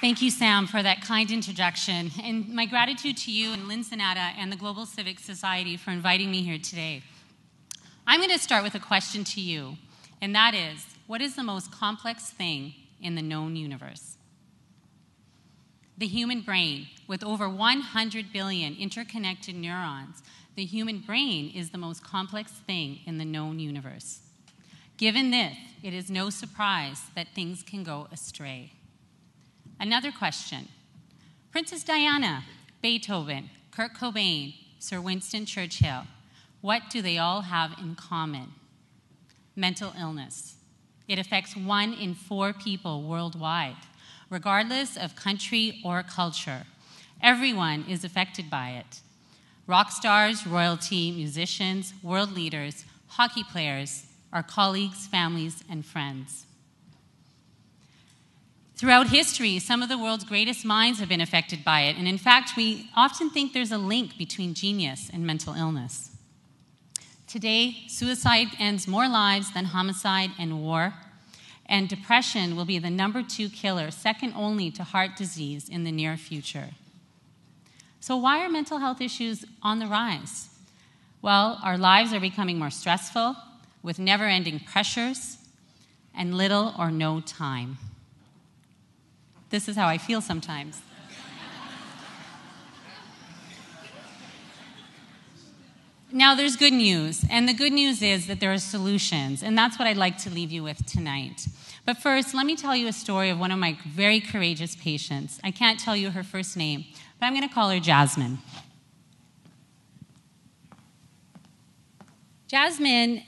Thank you, Sam, for that kind introduction. And my gratitude to you and Lynn Sonata and the Global Civic Society for inviting me here today. I'm going to start with a question to you, and that is, what is the most complex thing in the known universe? The human brain. With over 100 billion interconnected neurons, the human brain is the most complex thing in the known universe. Given this, it is no surprise that things can go astray. Another question. Princess Diana, Beethoven, Kurt Cobain, Sir Winston Churchill, what do they all have in common? Mental illness. It affects 1 in 4 people worldwide, regardless of country or culture. Everyone is affected by it. Rock stars, royalty, musicians, world leaders, hockey players, our colleagues, families, and friends. Throughout history, some of the world's greatest minds have been affected by it, and in fact, we often think there's a link between genius and mental illness. Today, suicide ends more lives than homicide and war, and depression will be the #2 killer, second only to heart disease in the near future. So why are mental health issues on the rise? Well, our lives are becoming more stressful, with never-ending pressures, and little or no time. This is how I feel sometimes. Now, there's good news, and the good news is that there are solutions, and that's what I'd like to leave you with tonight. But first, let me tell you a story of one of my very courageous patients. I can't tell you her first name, but I'm going to call her Jasmine. Jasmine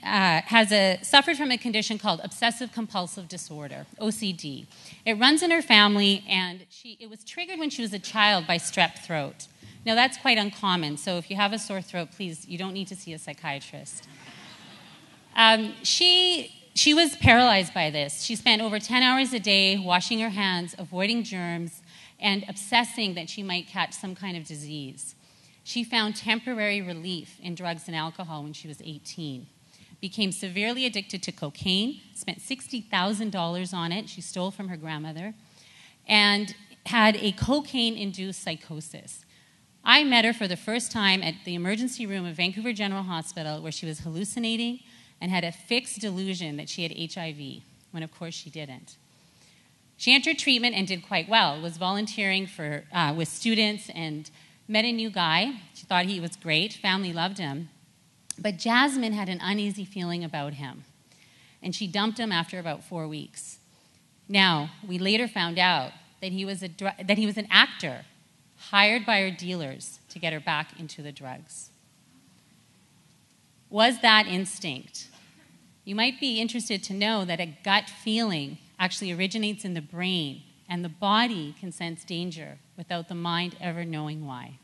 suffered from a condition called obsessive-compulsive disorder, OCD. It runs in her family, and it was triggered when she was a child by strep throat. Now, that's quite uncommon, so if you have a sore throat, please, you don't need to see a psychiatrist. She was paralyzed by this. She spent over 10 hours a day washing her hands, avoiding germs, and obsessing that she might catch some kind of disease. She found temporary relief in drugs and alcohol when she was 18, became severely addicted to cocaine, spent $60,000 on it, she stole from her grandmother, and had a cocaine-induced psychosis. I met her for the first time at the emergency room of Vancouver General Hospital, where she was hallucinating and had a fixed delusion that she had HIV, when of course she didn't. She entered treatment and did quite well, was volunteering with students and met a new guy. She thought he was great. Family loved him. But Jasmine had an uneasy feeling about him, and she dumped him after about 4 weeks. Now, we later found out that he was an actor hired by her dealers to get her back into the drugs. Was that instinct? You might be interested to know that a gut feeling actually originates in the brain, and the body can sense danger without the mind ever knowing why.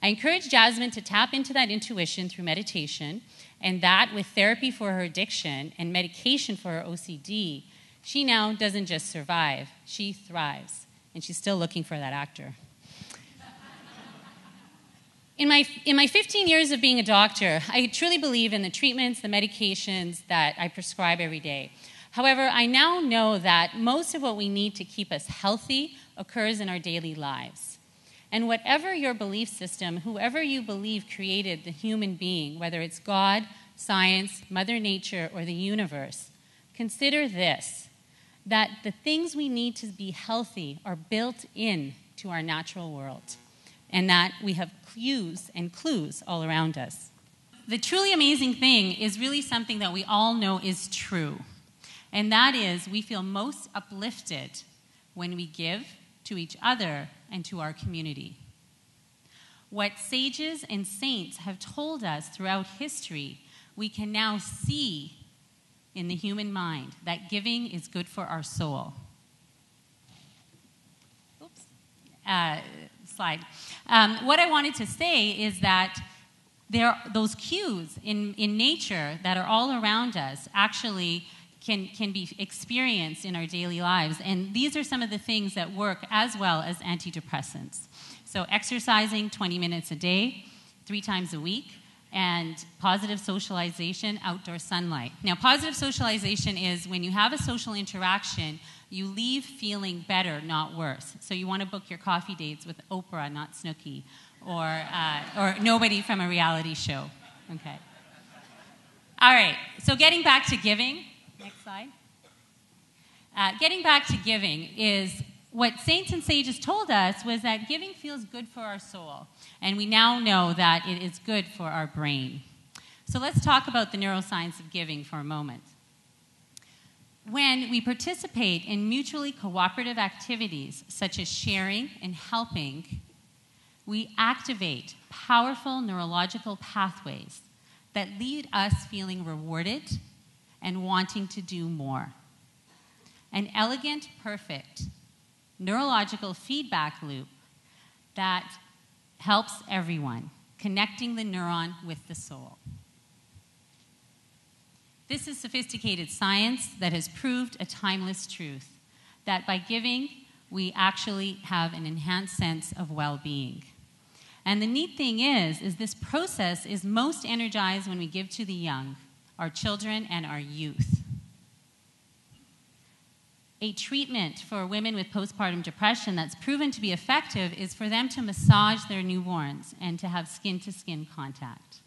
I encourage Jasmine to tap into that intuition through meditation, and that with therapy for her addiction and medication for her OCD, she now doesn't just survive, she thrives, and she's still looking for that actor. In my 15 years of being a doctor, I truly believe in the treatments, the medications that I prescribe every day. However, I now know that most of what we need to keep us healthy occurs in our daily lives. And whatever your belief system, whoever you believe created the human being, whether it's God, science, Mother Nature, or the universe, consider this, that the things we need to be healthy are built into our natural world, and that we have cues and clues all around us. The truly amazing thing is really something that we all know is true. And that is, we feel most uplifted when we give to each other and to our community. What sages and saints have told us throughout history, we can now see in the human mind, that giving is good for our soul. Oops. Slide. What I wanted to say is that those cues in nature that are all around us actually can be experienced in our daily lives. And these are some of the things that work as well as antidepressants. So exercising 20 minutes a day, 3 times a week, and positive socialization, outdoor sunlight. Now, positive socialization is when you have a social interaction, you leave feeling better, not worse. So you want to book your coffee dates with Oprah, not Snooki, or nobody from a reality show. Okay. All right, so getting back to giving. Next slide. Getting back to giving is what saints and sages told us was that giving feels good for our soul. And we now know that it is good for our brain. So let's talk about the neuroscience of giving for a moment. When we participate in mutually cooperative activities, such as sharing and helping, we activate powerful neurological pathways that lead us feeling rewarded and wanting to do more. An elegant, perfect neurological feedback loop that helps everyone, connecting the neuron with the soul. This is sophisticated science that has proved a timeless truth, that by giving, we actually have an enhanced sense of well-being. And the neat thing is this process is most energized when we give to the young, our children and our youth. A treatment for women with postpartum depression that's proven to be effective is for them to massage their newborns and to have skin-to-skin contact.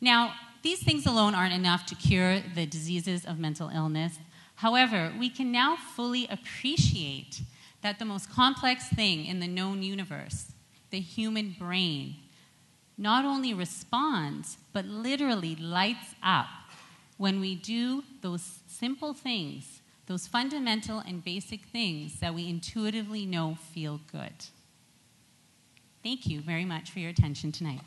Now, these things alone aren't enough to cure the diseases of mental illness. However, we can now fully appreciate that the most complex thing in the known universe, the human brain, not only responds, but literally lights up when we do those simple things, those fundamental and basic things that we intuitively know feel good. Thank you very much for your attention tonight.